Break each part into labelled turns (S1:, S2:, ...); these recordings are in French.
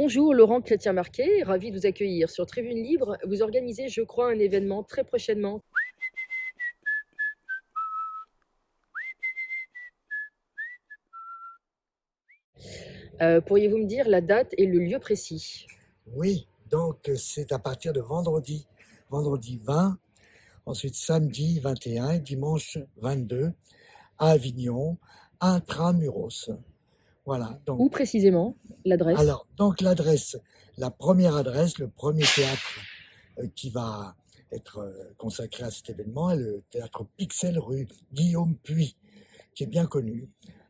S1: Bonjour Laurent Chrétien-Marquet, ravi de vous accueillir sur Tribune Libre. Vous organisez, je crois, un événement très prochainement. Pourriez-vous me dire la date et le lieu précis?
S2: Oui, donc c'est à partir de vendredi 20, ensuite samedi 21 et dimanche 22 à Avignon, intramuros. Voilà,
S1: Où précisément? L'adresse?
S2: donc l'adresse, la première adresse, le premier théâtre qui va être consacré à cet événement est le théâtre Pixel rue Guillaume Puy, qui est bien connu.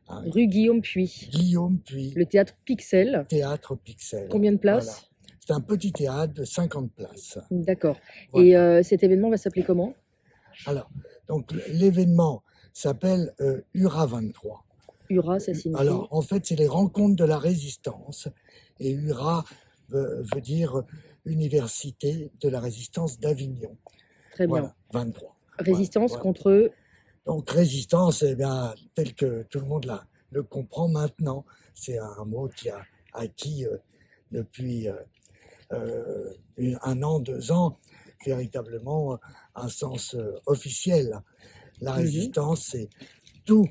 S2: Hein.
S1: Rue Guillaume Puy.
S2: Guillaume Puy.
S1: Le théâtre Pixel.
S2: Théâtre Pixel.
S1: Combien de places?
S2: Voilà. C'est un petit théâtre de 50 places.
S1: D'accord.
S2: Voilà.
S1: Et cet événement va s'appeler comment?
S2: Alors, donc l'événement s'appelle URA 23.
S1: URA, ça signifie?
S2: Alors, en fait, c'est les rencontres de la résistance. Et URA veut dire Université de la résistance d'Avignon.
S1: Très bien.
S2: Voilà, 23.
S1: Résistance
S2: voilà.
S1: contre?
S2: Donc, résistance, eh bien, tel que tout le monde le comprend maintenant, c'est un mot qui a acquis depuis un an, 2 ans, véritablement un sens officiel. La résistance, c'est tout,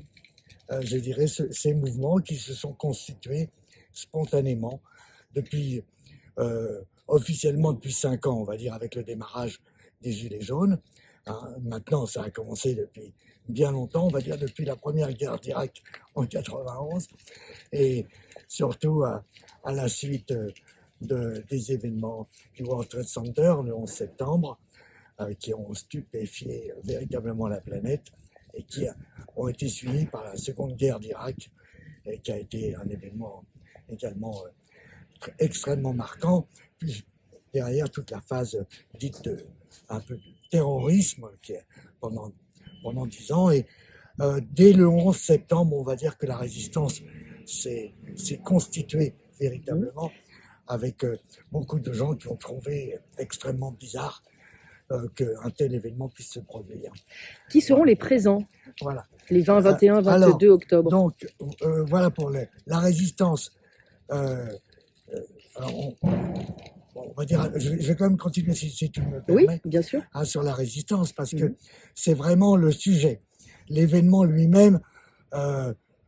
S2: je dirais, ces mouvements qui se sont constitués spontanément depuis, officiellement depuis 5 ans, on va dire, avec le démarrage des Gilets jaunes. Hein, maintenant, ça a commencé depuis bien longtemps, on va dire depuis la première guerre d'Irak en 91, et surtout à la suite des événements du World Trade Center le 11 septembre, qui ont stupéfié véritablement la planète et qui ont été suivis par la seconde guerre d'Irak, et qui a été un événement également extrêmement marquant, puis derrière toute la phase dite un peu de terrorisme qui est pendant 10 ans. Et dès le 11 septembre, on va dire que la résistance s'est constituée véritablement, avec beaucoup de gens qui ont trouvé extrêmement bizarre qu'un tel événement puisse se produire.
S1: Qui seront les présents?
S2: Voilà.
S1: Les 20, 21, 22 octobre.
S2: Donc, voilà pour la résistance. On va dire, je vais quand même continuer si tu me permets.
S1: Oui, bien sûr.
S2: Sur la résistance, parce que c'est vraiment le sujet. L'événement lui-même,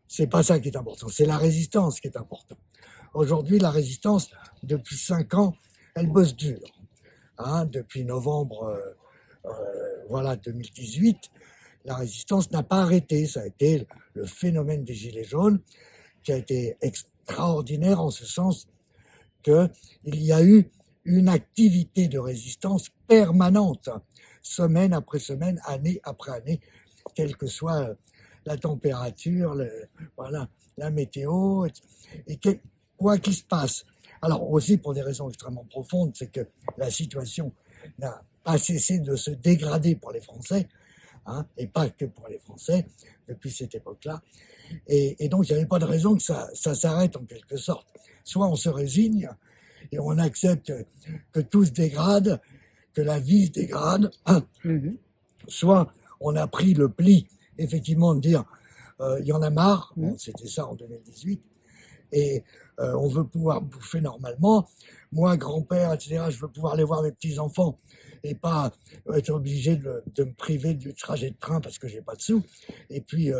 S2: c'est pas ça qui est important, c'est la résistance qui est importante. Aujourd'hui, la résistance, depuis 5 ans, elle bosse dur. Depuis novembre 2018, la résistance n'a pas arrêté. Ça a été le phénomène des Gilets jaunes qui a été extraordinaire en ce sens qu'il y a eu une activité de résistance permanente, semaine après semaine, année après année, quelle que soit la température, la météo, et quoi qu'il se passe. Alors aussi pour des raisons extrêmement profondes, c'est que la situation n'a pas cessé de se dégrader pour les Français, et pas que pour les Français, depuis cette époque-là. Et donc, il n'y avait pas de raison que ça s'arrête en quelque sorte. Soit on se résigne et on accepte que tout se dégrade, que la vie se dégrade, soit on a pris le pli, effectivement, de dire il y en a marre, c'était ça en 2018, et on veut pouvoir bouffer normalement. Moi, grand-père, etc., je veux pouvoir aller voir mes petits-enfants et pas être obligé de me priver du trajet de train parce que j'ai pas de sous, et puis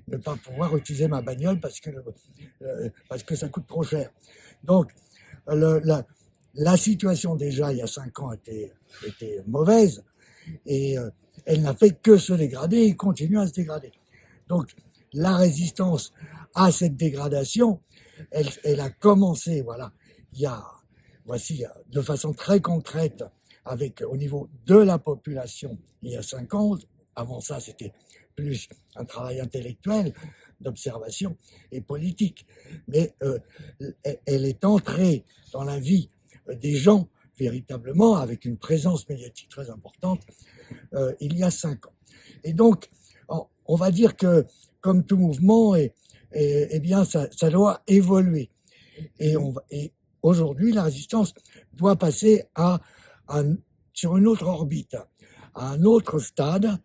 S2: ne pas pouvoir utiliser ma bagnole parce que ça coûte trop cher. Donc, la situation déjà, il y a 5 ans, était mauvaise, et elle n'a fait que se dégrader et continue à se dégrader. Donc, la résistance à cette dégradation, elle a commencé, de façon très concrète, au niveau de la population, il y a 5 ans. Avant ça, c'était plus un travail intellectuel, d'observation et politique. Mais elle est entrée dans la vie des gens, véritablement, avec une présence médiatique très importante, il y a 5 ans. Et donc, on va dire que, comme tout mouvement, eh bien, ça doit évoluer. Et aujourd'hui, la résistance doit passer sur une autre orbite, à un autre stade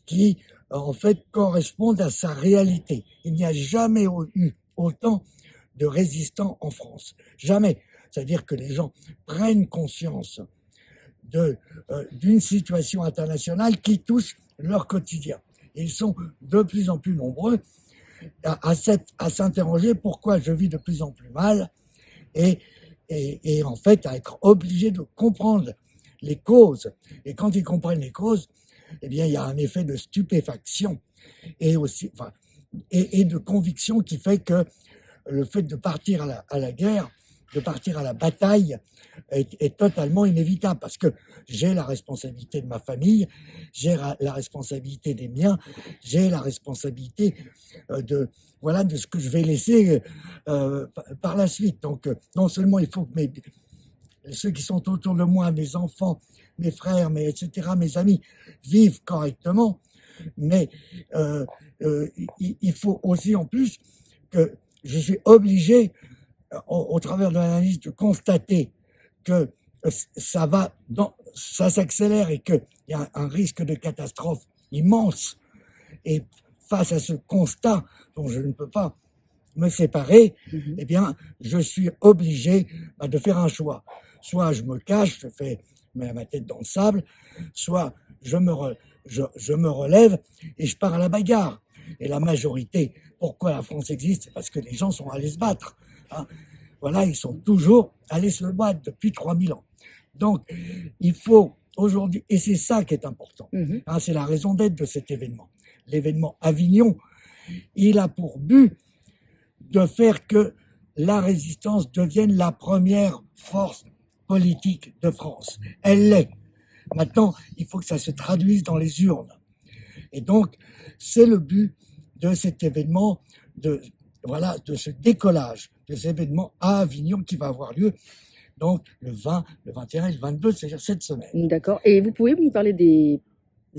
S2: qui, en fait, correspond à sa réalité. Il n'y a jamais eu autant de résistants en France. Jamais. c'est-à-dire que les gens prennent conscience d'une situation internationale qui touche leur quotidien. Ils sont de plus en plus nombreux à s'interroger pourquoi je vis de plus en plus mal et en fait à être obligés de comprendre les causes. Et quand ils comprennent les causes, eh bien, il y a un effet de stupéfaction et aussi, enfin, et de conviction qui fait que le fait de partir à la guerre, de partir à la bataille est totalement inévitable parce que j'ai la responsabilité de ma famille, j'ai la responsabilité des miens, j'ai la responsabilité de ce que je vais laisser par la suite. Donc non seulement il faut que ceux qui sont autour de moi, mes enfants, mes frères, etc., mes amis, vivent correctement, mais il faut aussi en plus que je suis obligé, au travers de l'analyse, de constater que ça s'accélère et qu'il y a un risque de catastrophe immense. Et face à ce constat dont je ne peux pas me séparer, eh bien, je suis obligé de faire un choix. Soit je me cache, je mets ma tête dans le sable, soit je me relève et je pars à la bagarre. Et la majorité, pourquoi la France existe, c'est parce que les gens sont allés se battre. Hein. Voilà, ils sont toujours allés se battre depuis 3000 ans. Donc, il faut aujourd'hui, et c'est ça qui est important, hein, c'est la raison d'être de cet événement. L'événement Avignon, il a pour but de faire que la résistance devienne la première force politique de France. Elle l'est. Maintenant, il faut que ça se traduise dans les urnes. Et donc, c'est le but de cet événement, de ce décollage, de cet événement à Avignon qui va avoir lieu donc le 20, le 21 et le 22, c'est-à-dire cette semaine.
S1: D'accord. Et vous pouvez nous parler des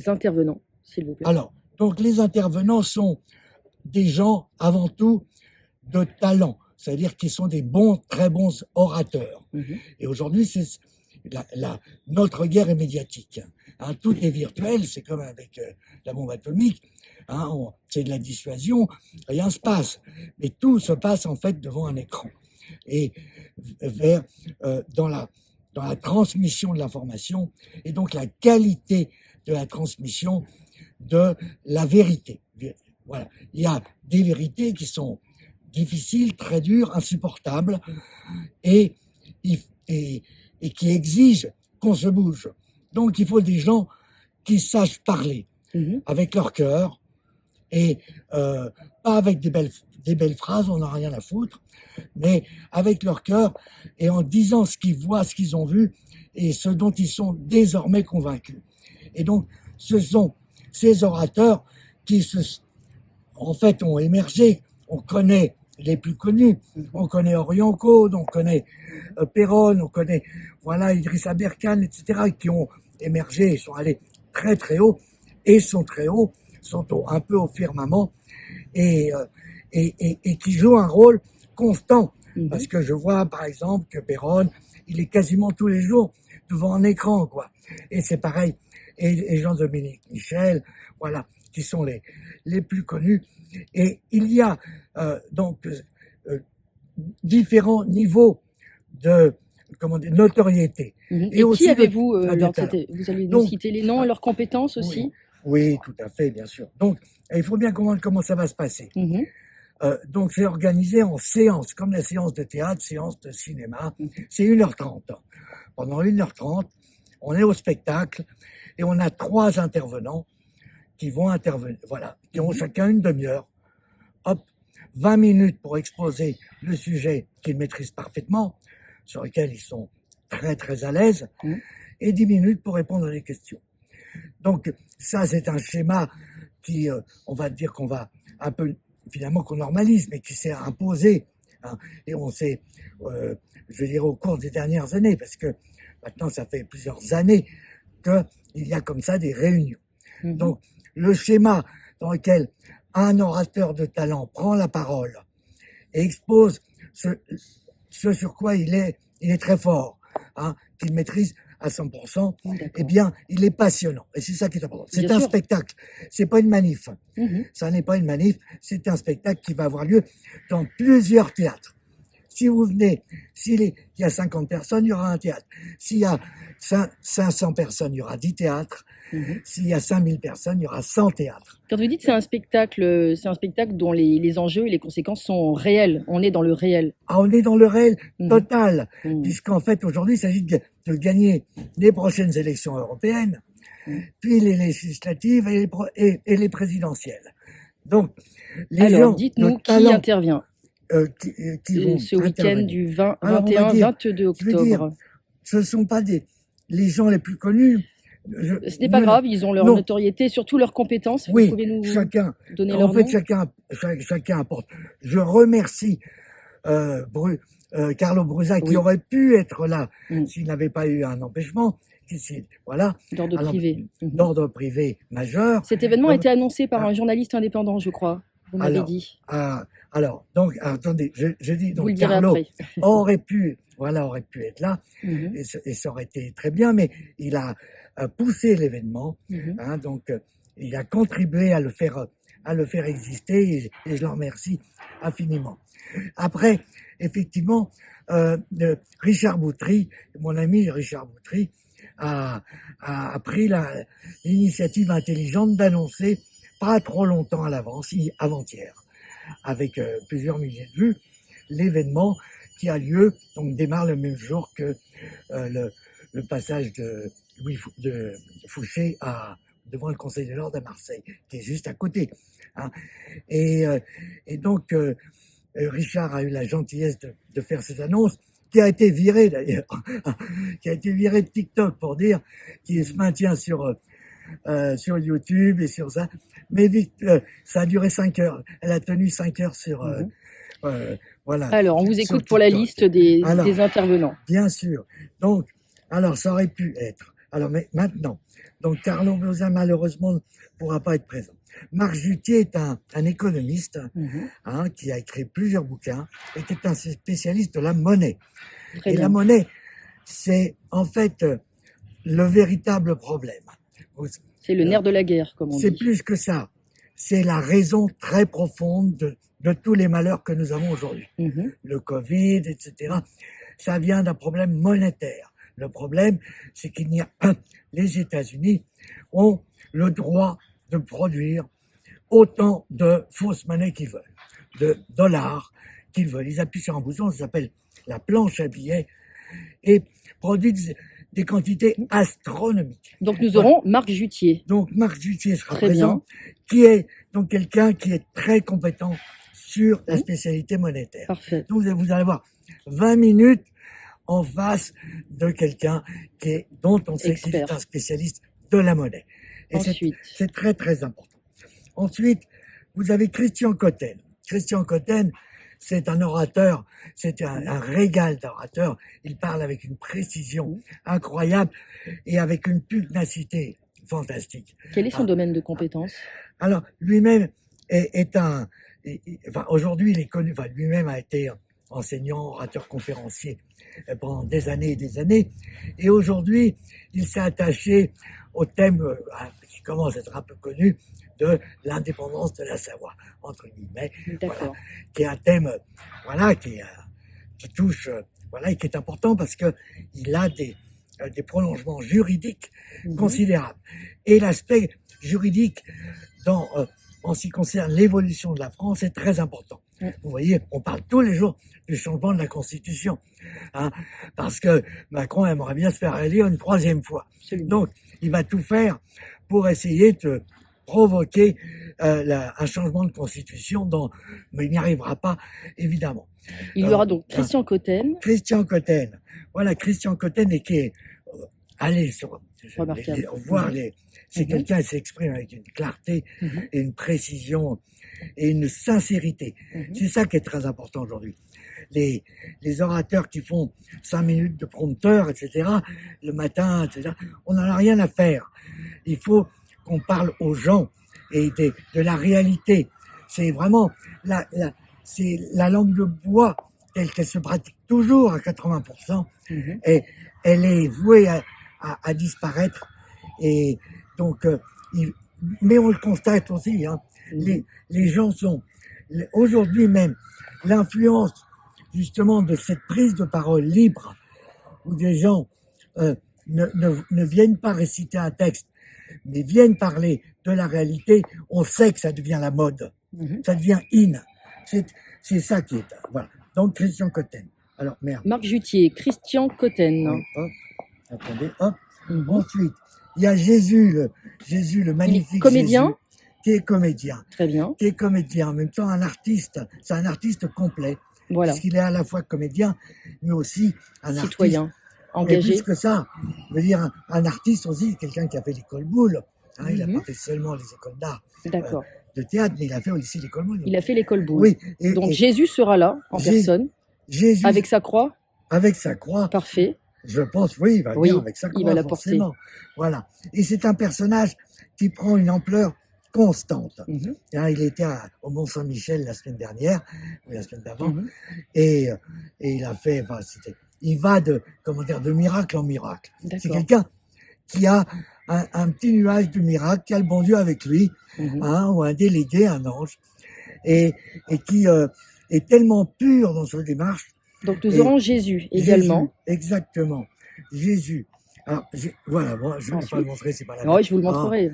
S1: intervenants, s'il vous plaît?
S2: Alors, donc les intervenants sont des gens avant tout de talent, c'est-à-dire qu'ils sont des très bons orateurs. Et aujourd'hui, c'est notre guerre est médiatique. Hein, tout est virtuel, c'est comme avec la bombe atomique. Hein, c'est de la dissuasion, rien se passe. Mais tout se passe en fait devant un écran. Et dans la transmission de l'information, et donc la qualité de la transmission de la vérité. Voilà. Il y a des vérités qui sont difficiles, très dures, insupportables, et qui exigent qu'on se bouge. Donc il faut des gens qui sachent parler avec leur cœur, et pas avec des belles phrases, on n'a rien à foutre, mais avec leur cœur et en disant ce qu'ils voient, ce qu'ils ont vu et ce dont ils sont désormais convaincus. Et donc, ce sont ces orateurs qui en fait ont émergé. On connaît les plus connus, on connaît Orion-Caude, on connaît Péronne, on connaît Idrissa Berkane, etc., qui ont émergé et sont allés très très haut, et sont très hauts, sont un peu au firmament, et qui jouent un rôle constant. Parce que je vois, par exemple, que Péronne, il est quasiment tous les jours devant un écran, quoi. Et c'est pareil. Et Jean-Dominique Michel, voilà, qui sont les plus connus. Et il y a donc différents niveaux de notoriété.
S1: Et aussi qui avez-vous vous allez nous citer les noms et leurs compétences aussi?
S2: Oui, tout à fait, bien sûr. Donc, il faut bien comprendre comment ça va se passer. Donc, c'est organisé en séances, comme la séance de théâtre, séance de cinéma. C'est 1h30. Pendant 1h30, on est au spectacle et on a 3 intervenants qui vont intervenir, qui ont chacun une demi-heure. Hop, 20 minutes pour exposer le sujet qu'ils maîtrisent parfaitement, sur lequel ils sont très très à l'aise, et 10 minutes pour répondre à des questions. Donc ça, c'est un schéma qui, on va dire qu'on va un peu, finalement, qu'on normalise, mais qui s'est imposé. Hein, et on s'est, je dirais, au cours des dernières années, parce que maintenant, ça fait plusieurs années qu'il y a comme ça des réunions. Donc, le schéma dans lequel un orateur de talent prend la parole et expose ce sur quoi il est très fort, hein, qu'il maîtrise à 100%, eh bien, il est passionnant. Et c'est ça qui est important. C'est un spectacle. C'est pas une manif. Ça n'est pas une manif. C'est un spectacle qui va avoir lieu dans plusieurs théâtres. Si vous venez, il y a 50 personnes, il y aura un théâtre. S'il y a 500 personnes, il y aura 10 théâtres. S'il y a 5000 personnes, il y aura 100 théâtres.
S1: Quand vous dites c'est un spectacle dont les enjeux et les conséquences sont réels. On est dans le réel.
S2: Ah, on est dans le réel
S1: Mhm.
S2: total,
S1: Mhm.
S2: puisqu'en fait, aujourd'hui, il s'agit de gagner les prochaines élections européennes, puis les législatives et les présidentielles. Donc, les
S1: Alors,
S2: gens
S1: dites-nous
S2: de
S1: qui
S2: talent
S1: intervient
S2: qui vont
S1: ce week-end
S2: intervenir.
S1: du 20,
S2: Alors, on va
S1: 21,
S2: dire,
S1: 22
S2: je veux dire,
S1: octobre.
S2: ce ne sont pas les gens les plus connus.
S1: Ce n'est pas grave, ils ont leur
S2: non.
S1: notoriété, surtout leurs compétences. Vous
S2: Oui,
S1: pouvez nous
S2: chacun.
S1: donner
S2: En
S1: leur
S2: fait,
S1: nom?
S2: chacun apporte. Je remercie Carlo Brusa qui
S1: Oui.
S2: aurait pu être là
S1: Mm.
S2: s'il n'avait pas eu un empêchement. Voilà,
S1: D'ordre privé. Mhm.
S2: d'ordre privé majeur.
S1: Cet événement a
S2: Donc,
S1: été annoncé par
S2: ah.
S1: un journaliste indépendant, je crois. Vous m'avez
S2: Alors,
S1: dit.
S2: donc, attendez, je dis,
S1: Vous
S2: donc,
S1: le direz
S2: Carlo
S1: après.
S2: aurait pu être là,
S1: Mhm.
S2: et ça aurait été très bien, mais il a poussé l'événement,
S1: Mhm.
S2: donc il a contribué à le faire exister, et je le remercie infiniment. Après, effectivement, Richard Boutry, mon ami Richard Boutry, a pris l'initiative intelligente d'annoncer pas trop longtemps à l'avance, avant-hier, avec plusieurs milliers de vues, l'événement qui a lieu, donc démarre le même jour que le passage de Fouché devant le Conseil de l'Ordre à Marseille, qui est juste à côté. Hein. Et donc, Richard a eu la gentillesse de faire cette annonce, qui a été virée d'ailleurs, qui a été virée de TikTok pour dire qu'il se maintient sur YouTube et sur ça. Mais vite, ça a duré 5 heures. Elle a tenu 5 heures sur... voilà.
S1: Alors, on vous
S2: sur
S1: écoute pour la
S2: TikTok.
S1: liste des
S2: Alors,
S1: intervenants.
S2: Bien sûr. Donc, alors, ça aurait pu être. Alors, mais maintenant, donc Carlo Brusa, malheureusement, ne pourra pas être présent. Marc Jutier est un économiste qui a écrit plusieurs bouquins et qui est un spécialiste de la monnaie.
S1: Très
S2: Et
S1: bien.
S2: la monnaie, c'est en fait le véritable problème.
S1: C'est le nerf de la guerre, comme on
S2: C'est
S1: dit.
S2: plus que ça. C'est la raison très profonde de tous les malheurs que nous avons aujourd'hui. Le Covid, etc. Ça vient d'un problème monétaire. Le problème, c'est qu'il n'y a les États-Unis ont le droit de produire autant de fausses monnaies qu'ils veulent, de dollars qu'ils veulent. Ils appuient sur un bouton, ça s'appelle la planche à billets, et produisent des quantités astronomiques.
S1: Donc nous aurons Marc Jutier.
S2: Donc Marc Jutier sera
S1: Très
S2: présent,
S1: bien.
S2: qui est donc quelqu'un qui est très compétent sur la spécialité monétaire.
S1: Parfait.
S2: Donc vous allez voir 20 minutes en face de quelqu'un dont on sait qu'il est
S1: Expert.
S2: un spécialiste de la monnaie. Et
S1: Ensuite.
S2: c'est très très important. Ensuite, vous avez Christian Cotten. Christian Cotten, c'est un orateur, c'est un régal d'orateur. Il parle avec une précision incroyable et avec une pugnacité fantastique.
S1: Quel est son domaine de compétence?
S2: Alors, lui-même aujourd'hui, il est connu, lui-même a été enseignant, orateur, conférencier pendant des années et des années. Et aujourd'hui, il s'est attaché au thème qui commence à être un peu connu de l'indépendance de la Savoie, entre guillemets. Voilà, qui est un thème, qui touche, et qui est important parce que il a des prolongements juridiques considérables. Et l'aspect juridique en ce qui concerne l'évolution de la France est très important. Vous voyez, on parle tous les jours du changement de la Constitution, parce que Macron aimerait bien se faire élire une 3e fois.
S1: Absolument.
S2: Donc, il va tout faire pour essayer de provoquer un changement de Constitution, mais il n'y arrivera pas, évidemment.
S1: Il y aura donc Christian Cotten.
S2: Christian Cotten. Voilà, Christian Cotten, et qui est allé voir c'est quelqu'un qui s'exprime avec une clarté et une précision et une sincérité. C'est ça qui est très important aujourd'hui. Les orateurs qui font 5 minutes de prompteur, etc., le matin, etc., on n'en a rien à faire. Il faut qu'on parle aux gens et de la réalité. C'est vraiment c'est la langue de bois telle qu'elle se pratique toujours à 80%, et elle est vouée à disparaître. Et donc, mais on le constate aussi, les gens sont, aujourd'hui même, l'influence justement de cette prise de parole libre où des gens ne viennent pas réciter un texte, mais viennent parler de la réalité, on sait que ça devient la mode, ça devient in. C'est ça qui est. Voilà. Donc Christian Cotten. Alors, merde.
S1: Marc Jutier, Christian Cotten.
S2: Hop, attendez, hop.
S1: Mhm.
S2: Ensuite, il y a Jésus, le magnifique
S1: comédien
S2: Jésus, qui est comédien.
S1: Très bien.
S2: Qui est comédien, en même temps un artiste. C'est un artiste complet.
S1: Voilà.
S2: Puisqu'il est à la fois comédien, mais aussi un
S1: Citoyen,
S2: artiste. Et
S1: engagé.
S2: plus que ça, je veux dire, un artiste aussi, quelqu'un qui a fait l'école Boulle. Hein, il n'a pas fait seulement les écoles d'art,
S1: D'accord.
S2: de théâtre, mais il a fait aussi l'école Boulle.
S1: Il a fait l'école Boulle.
S2: Oui.
S1: Donc Jésus sera là, en personne,
S2: Jésus,
S1: avec sa croix.
S2: avec sa croix.
S1: Parfait.
S2: Je pense, oui, il va venir avec sa croix,
S1: il va la
S2: forcément.
S1: porter.
S2: Voilà. Et c'est un personnage qui prend une ampleur constante. Hein, il était au Mont-Saint-Michel la semaine dernière, ou la semaine d'avant, et il a fait, enfin, il va de miracle en miracle. C'est quelqu'un qui a un petit nuage de miracle, qui a le bon Dieu avec lui, hein, ou un délégué, un ange, et qui est tellement pur dans sa démarche.
S1: Donc nous aurons Jésus également.
S2: Jésus, exactement. Jésus. Alors, voilà, moi, je ne vais pas le montrer, c'est pas la peine.
S1: Oui, je vous le montrerai.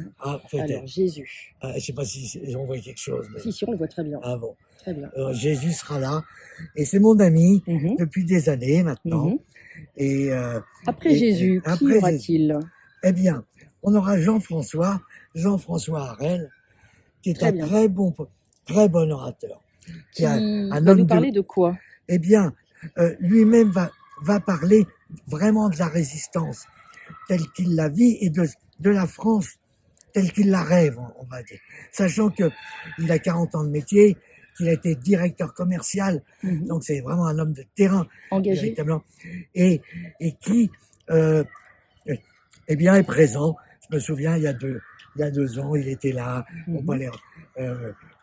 S2: Peut-être.
S1: Alors, Jésus.
S2: Je ne sais pas si on voit quelque chose. Mais...
S1: Si, on le voit très bien.
S2: Ah bon.
S1: Très bien.
S2: Jésus sera là. Et c'est mon ami depuis des années maintenant. Et,
S1: après Jésus, qui y aura-t-il?
S2: Eh bien, on aura Jean-François Harel, qui est très bon orateur.
S1: Qui va nous parler de quoi?
S2: Eh bien, lui-même va parler vraiment de la résistance telle qu'il la vit et de la France telle qu'il la rêve, on va dire. Sachant qu'il a 40 ans de métier, qu'il a été directeur commercial, donc c'est vraiment un homme de terrain,
S1: engagé,
S2: véritablement, et qui eh bien, est présent. Je me souviens, il y a 2 ans, il était là, au Palais,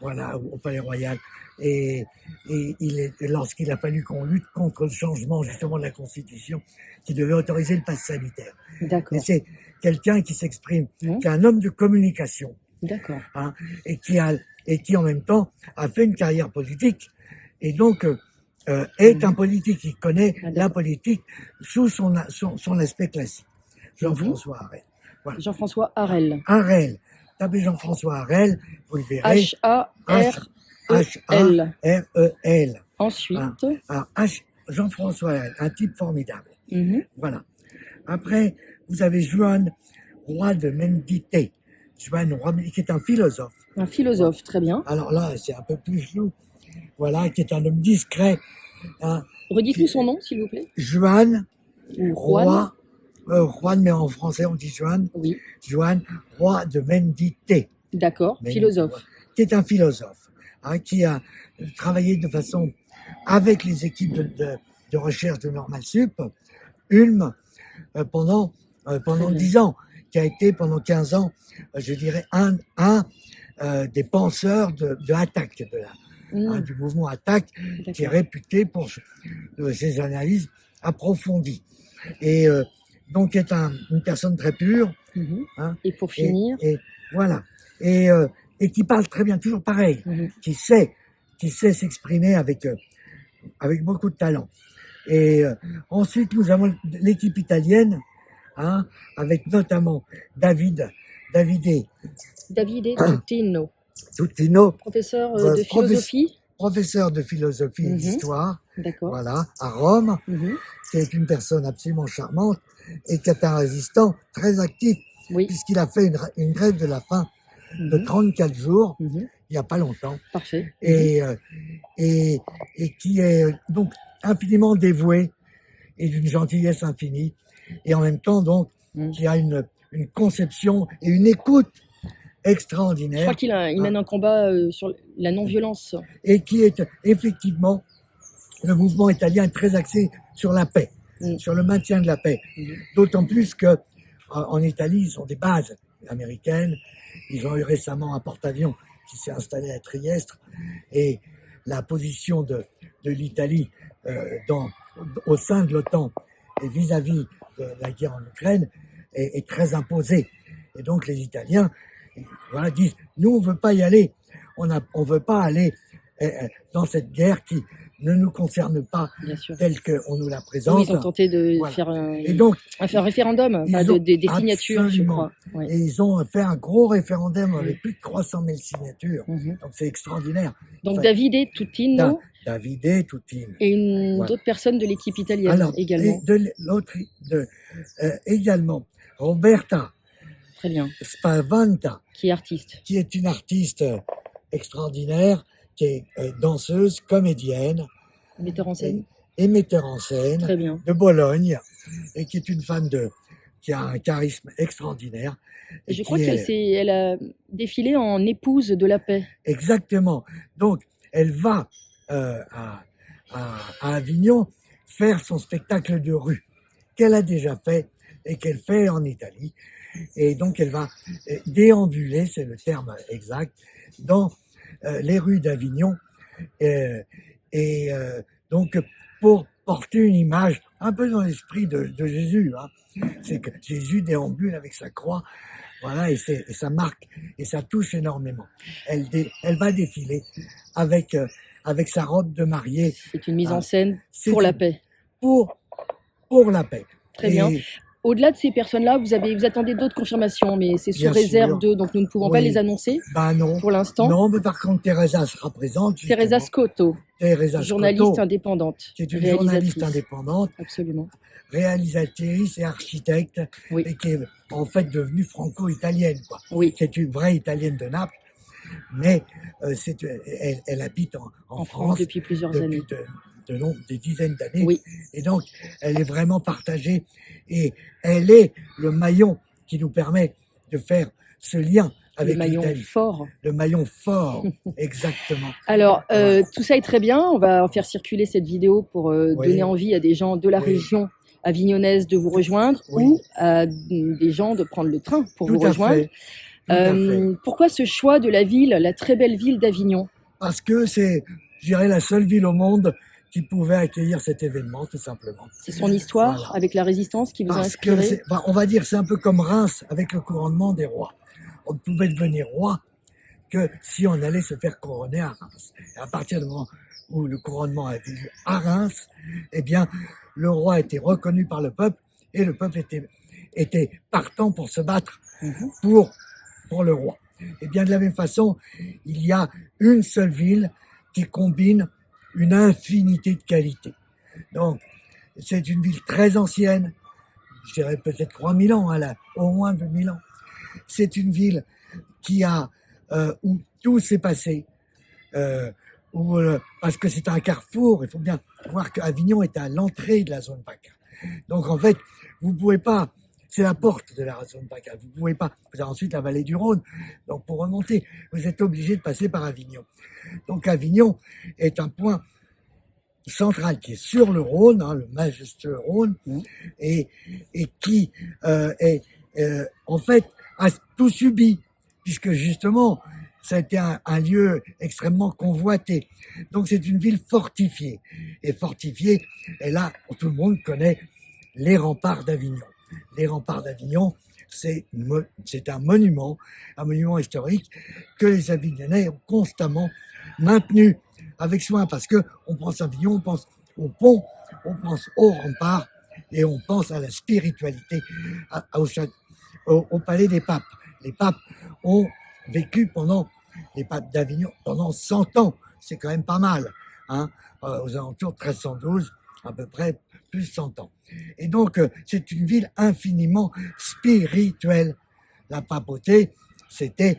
S2: au Palais Royal. Et lorsqu'il a fallu qu'on lutte contre le changement justement de la Constitution qui devait autoriser le pass sanitaire.
S1: D'accord.
S2: Et c'est quelqu'un qui s'exprime, qui est un homme de communication.
S1: D'accord.
S2: Hein, et qui en même temps a fait une carrière politique et donc est un politique qui connaît la politique sous son aspect classique. Jean-François Harel. Voilà.
S1: Jean-François Harel.
S2: Harel. Tapez Jean-François Harel, vous le verrez. H-A-R-E-L.
S1: Ensuite.
S2: Alors, Jean-François Harel, un type formidable. Voilà. Après, vous avez Juan Roi de Mendité. Juan Roi, qui est un philosophe.
S1: Un philosophe, très bien.
S2: Alors là, c'est un peu plus flou. Voilà, qui est un homme discret. Hein,
S1: redites-nous son nom, s'il vous plaît.
S2: Juan.
S1: Ou Juan.
S2: Juan, mais en français, on dit Juan.
S1: Oui.
S2: Juan, Roi de Mendité.
S1: D'accord, philosophe.
S2: Qui est un philosophe, hein, qui a travaillé de façon avec les équipes de recherche de Normal Sup, Ulm, pendant 10 ans, qui a été pendant 15 ans, je dirais, un des penseurs de Attaque, du mouvement Attaque, qui est réputé pour ses analyses approfondies. Et donc est une personne très pure.
S1: Hein, et pour finir.
S2: Et voilà. Et qui parle très bien, toujours pareil, qui sait s'exprimer avec beaucoup de talent. Et ensuite, nous avons l'équipe italienne, hein, avec notamment Davide Tutino,
S1: professeur de philosophie.
S2: Professeur de philosophie et d'histoire,
S1: d'accord.
S2: Voilà, à Rome, qui est une personne absolument charmante et qui est un résistant très actif, puisqu'il a fait une grève de la faim de 34 jours, il n'y a pas longtemps.
S1: Parfait.
S2: Et qui est donc infiniment dévoué et d'une gentillesse infinie, et en même temps donc qui a une conception et une écoute extraordinaire.
S1: Je crois qu'il mène un combat sur la non-violence.
S2: Et qui est effectivement, le mouvement italien est très axé sur la paix, sur le maintien de la paix. D'autant plus que en Italie, ils ont des bases américaines. Ils ont eu récemment un porte-avions qui s'est installé à Trieste, et la position de l'Italie au sein de l'OTAN et vis-à-vis de la guerre en Ukraine est très imposée. Et donc les Italiens disent, nous on veut pas y aller, on veut pas aller dans cette guerre ne nous concerne pas
S1: bien sûr.
S2: telle qu'on nous la
S1: Oui,
S2: présente.
S1: ils ont tenté de
S2: Voilà.
S1: faire
S2: Et donc,
S1: un référendum,
S2: ils
S1: enfin,
S2: ont
S1: des signatures, je
S2: absolument,
S1: crois. Ouais.
S2: et ils ont fait un gros référendum
S1: Oui.
S2: avec plus de 300 000 signatures.
S1: Mhm.
S2: Donc c'est extraordinaire.
S1: Donc
S2: Enfin,
S1: Davide Tutino
S2: Davide Tutino.
S1: et
S2: Voilà.
S1: d'autres personnes de l'équipe italienne
S2: Alors,
S1: également.
S2: et de l'autre, également, Roberta
S1: Très bien.
S2: Spavanta,
S1: Qui est artiste.
S2: qui est une artiste extraordinaire, qui est danseuse, comédienne
S1: Metteur en scène.
S2: et metteur en scène
S1: Très bien.
S2: de Bologne, et qui est une femme qui a un charisme extraordinaire.
S1: Et je
S2: qui
S1: crois
S2: est-
S1: elle a défilé en épouse de la paix.
S2: Exactement. Donc, elle va à Avignon faire son spectacle de rue, qu'elle a déjà fait et qu'elle fait en Italie. Et donc, elle va déambuler, c'est le terme exact, dans les rues d'Avignon. Donc, pour porter une image un peu dans l'esprit de Jésus, hein. C'est que Jésus déambule avec sa croix, voilà, et ça marque et ça touche énormément. Elle va défiler avec sa robe de mariée.
S1: C'est une mise en
S2: Ah,
S1: scène
S2: c'est
S1: pour la
S2: une-
S1: paix.
S2: pour la paix.
S1: Très bien.
S2: Et
S1: Au-delà de ces personnes-là, vous attendez d'autres confirmations, mais c'est sous
S2: Bien
S1: réserve
S2: sûr.
S1: d'eux, donc nous ne pouvons pas
S2: Oui.
S1: les annoncer
S2: ben non,
S1: pour l'instant.
S2: non, mais par contre Teresa sera présente.
S1: Teresa
S2: justement.
S1: Scotto,
S2: Teresa
S1: journaliste
S2: Scotto,
S1: indépendante,
S2: qui est une
S1: réalisatrice.
S2: journaliste indépendante,
S1: Absolument.
S2: réalisatrice et architecte,
S1: Oui.
S2: et qui est en fait devenue franco-italienne, quoi.
S1: Oui,
S2: C'est une vraie italienne de Naples, mais elle habite en France
S1: depuis plusieurs années.
S2: depuis des dizaines d'années.
S1: Oui,
S2: Et donc, elle est vraiment partagée, et elle est le maillon qui nous permet de faire ce lien
S1: le
S2: avec
S1: maillon
S2: l'Italie.
S1: fort.
S2: Le maillon fort, exactement.
S1: Alors,
S2: Voilà.
S1: tout ça est très bien. On va en faire circuler cette vidéo pour
S2: Oui.
S1: donner envie à des gens de la
S2: Oui.
S1: région avignonnaise de vous rejoindre
S2: Oui.
S1: ou à des gens de prendre le train pour vous
S2: Tout à
S1: rejoindre.
S2: fait. Tout à fait.
S1: Pourquoi ce choix de la ville, la très belle ville d'Avignon?
S2: Parce que c'est, je dirais, la seule ville au monde qui pouvait accueillir cet événement, tout simplement.
S1: C'est son histoire
S2: Voilà.
S1: avec la résistance qui vous a
S2: Parce que,
S1: inspiré?
S2: on va dire, c'est un peu comme Reims avec le couronnement des rois. On ne pouvait devenir roi que si on allait se faire couronner à Reims. Et à partir du moment où le couronnement avait lieu à Reims, eh bien, le roi était reconnu par le peuple, et le peuple était partant pour se battre
S1: Mhm.
S2: pour le roi. Et bien, de la même façon, il y a une seule ville qui combine une infinité de qualités. Donc, c'est une ville très ancienne, je dirais peut-être 3000 ans, elle a au moins 2000 ans. C'est une ville qui où tout s'est passé, parce que c'est un carrefour. Il faut bien voir qu'Avignon est à l'entrée de la zone PACA. Donc en fait, vous pouvez pas, c'est la porte de la zone PACA. Vous pouvez pas, vous avez ensuite la vallée du Rhône. Donc pour remonter, vous êtes obligé de passer par Avignon. Donc Avignon est un point central qui est sur le Rhône, hein, le majestueux Rhône, et qui en fait a tout subi, puisque justement ça a été un lieu extrêmement convoité. Donc c'est une ville fortifiée, et là tout le monde connaît les remparts d'Avignon. Les remparts d'Avignon, c'est un monument historique que les Avignonnais ont constamment maintenu avec soin, parce que on pense à Avignon, on pense au pont, on pense aux remparts, et on pense à la spiritualité, au palais des papes. Les papes ont vécu les papes d'Avignon pendant 100 ans, c'est quand même pas mal, hein, aux alentours de 1312, à peu près plus de 100 ans. Et donc, c'est une ville infiniment spirituelle. La papauté, c'était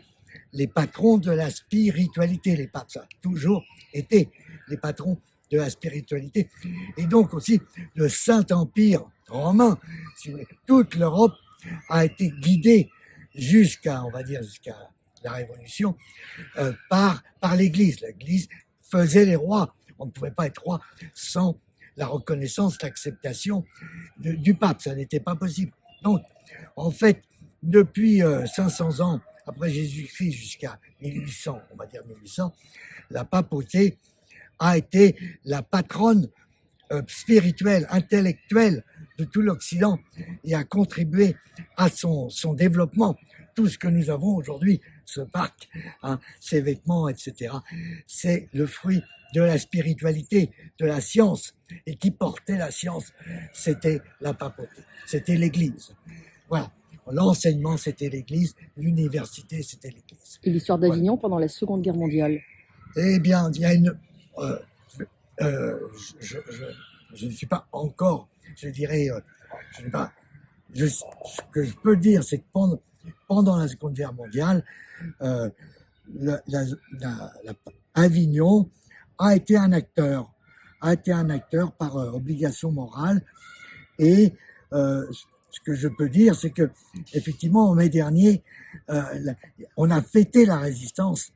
S2: les patrons de la spiritualité. Les papes, ça a toujours été les patrons de la spiritualité. Et donc aussi, le Saint-Empire romain, toute l'Europe a été guidée jusqu'à la Révolution, par l'Église. L'Église faisait les rois. On ne pouvait pas être roi sans la reconnaissance, l'acceptation du pape. Ça n'était pas possible. Donc, en fait, depuis 500 ans après Jésus-Christ jusqu'à 1800, on va dire 1800, la papauté a été la patronne spirituelle, intellectuelle de tout l'Occident, et a contribué à son développement. Tout ce que nous avons aujourd'hui, ce parc, hein, ces vêtements, etc. C'est le fruit de la spiritualité, de la science. Et qui portait la science, c'était la papauté, c'était l'Église. Voilà. L'enseignement, c'était l'Église. L'université, c'était l'Église.
S1: Et l'histoire d'Avignon pendant la Seconde Guerre mondiale?
S2: Eh bien, il y a une... je ne suis pas encore, je dirais, je n'ai pas... ce que je peux dire, c'est que pendant la Seconde Guerre mondiale, Avignon a été un acteur par obligation morale. Et ce que je peux dire, c'est que effectivement, en mai dernier, on a fêté la résistance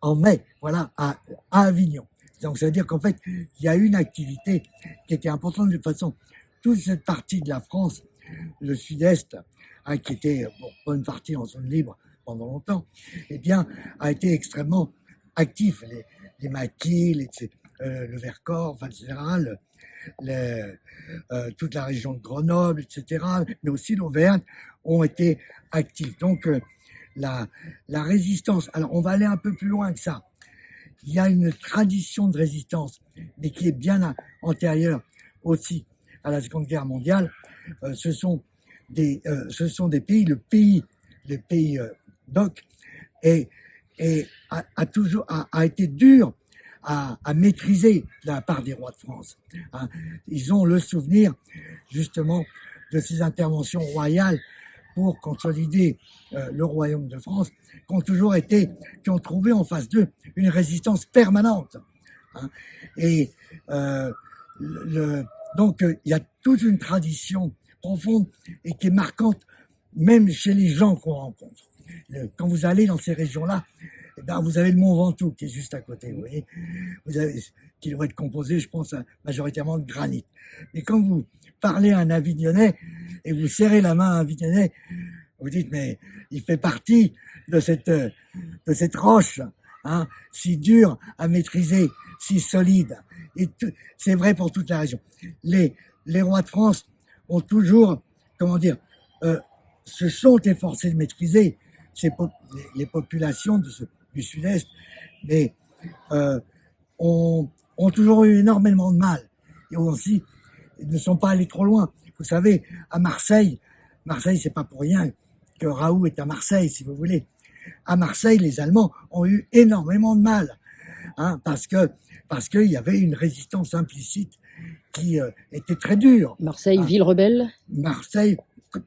S2: en mai, voilà, à Avignon. Donc, ça veut dire qu'en fait, il y a une activité qui était importante. De toute façon, toute cette partie de la France, le sud-est, hein, qui était pas une partie en zone libre pendant longtemps, eh bien, a été extrêmement actif. Les maquis, le Vercors, enfin, etc., toute la région de Grenoble, etc., mais aussi l'Auvergne, ont été actifs. Donc, la résistance, alors on va aller un peu plus loin que ça. Il y a une tradition de résistance, mais qui est bien antérieure aussi à la Seconde Guerre mondiale. Ce sont des pays, le pays d'Oc a été dur à maîtriser de la part des rois de France. Hein. Ils ont le souvenir justement de ces interventions royales pour consolider le royaume de France, qui ont trouvé en face d'eux une résistance permanente. Hein. Et donc il y a toute une tradition profonde et qui est marquante même chez les gens qu'on rencontre. Quand vous allez dans ces régions-là, eh ben, vous avez le Mont Ventoux qui est juste à côté, vous voyez. Qui doit être composé, je pense, majoritairement de granit. Et quand vous parlez à un Avignonnais et vous serrez la main à un Avignonnais, vous dites, mais il fait partie de cette roche, hein, si dure à maîtriser, si solide. Et c'est vrai pour toute la région. Les rois de France ont toujours, se sont efforcés de maîtriser les populations du Sud-Est, mais ont toujours eu énormément de mal. Et aussi, ils ne sont pas allés trop loin. Vous savez, à Marseille, c'est pas pour rien que Raoult est à Marseille, si vous voulez. À Marseille, les Allemands ont eu énormément de mal, hein, parce qu'il y avait une résistance implicite qui était très dure.
S1: Marseille, ville rebelle?
S2: Marseille,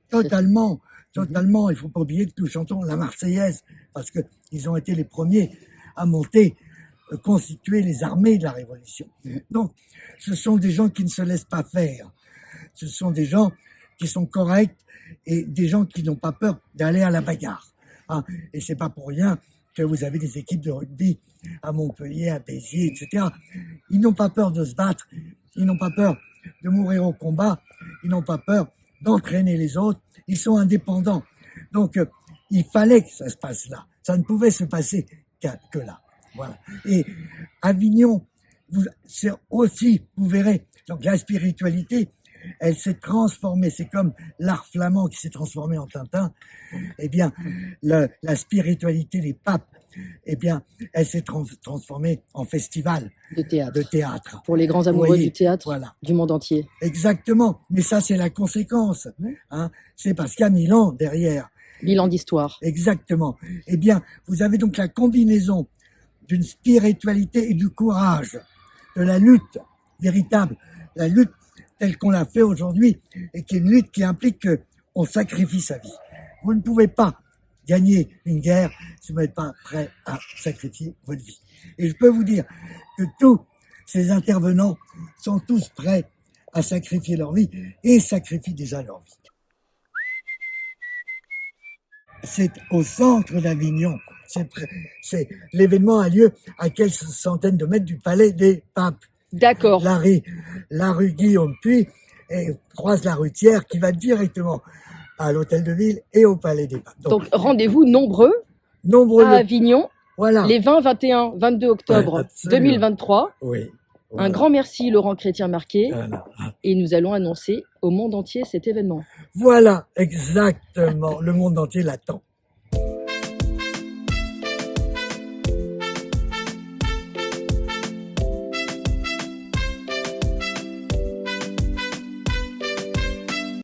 S2: totalement. Il faut pas oublier que nous chantons la Marseillaise, parce que ils ont été les premiers à monter, constituer les armées de la Révolution. Donc, ce sont des gens qui ne se laissent pas faire. Ce sont des gens qui sont corrects et des gens qui n'ont pas peur d'aller à la bagarre. Hein. Et c'est pas pour rien que vous avez des équipes de rugby à Montpellier, à Béziers, etc. Ils n'ont pas peur de se battre, ils n'ont pas peur de mourir au combat, ils n'ont pas peur d'entraîner les autres, ils sont indépendants. Donc, il fallait que ça se passe là. Ça ne pouvait se passer que là. Voilà. Et Avignon, c'est aussi, vous verrez, donc la spiritualité, elle s'est transformée. C'est comme l'art flamand qui s'est transformé en Tintin. Eh bien, la spiritualité des papes, eh bien, elle s'est transformée en festival
S1: de théâtre. Pour les grands amoureux du théâtre,
S2: voilà,
S1: du monde entier.
S2: Exactement. Mais ça, c'est la conséquence. Hein. C'est parce qu'il y a 1000 ans derrière.
S1: 1000 ans d'histoire.
S2: Exactement. Eh bien, vous avez donc la combinaison d'une spiritualité et du courage, de la lutte véritable, la lutte telle qu'on l'a fait aujourd'hui, et qui est une lutte qui implique qu'on sacrifie sa vie. Vous ne pouvez pas gagner une guerre si vous n'êtes pas prêt à sacrifier votre vie. Et je peux vous dire que tous ces intervenants sont tous prêts à sacrifier leur vie et sacrifient déjà leur vie. C'est au centre d'Avignon. L'événement a lieu à quelques centaines de mètres du palais des papes.
S1: D'accord.
S2: La rue Guillaume-Puy et croise la rue Thiers qui va directement à l'hôtel de ville et au palais des papes.
S1: Donc rendez-vous nombreux à Avignon,
S2: voilà,
S1: les 20, 21, 22 octobre 2023.
S2: Oui.
S1: Voilà. Un grand merci Laurent Chrétien-Marquet.
S2: Voilà.
S1: Et nous allons annoncer au monde entier cet événement.
S2: Voilà, exactement. Le monde entier l'attend.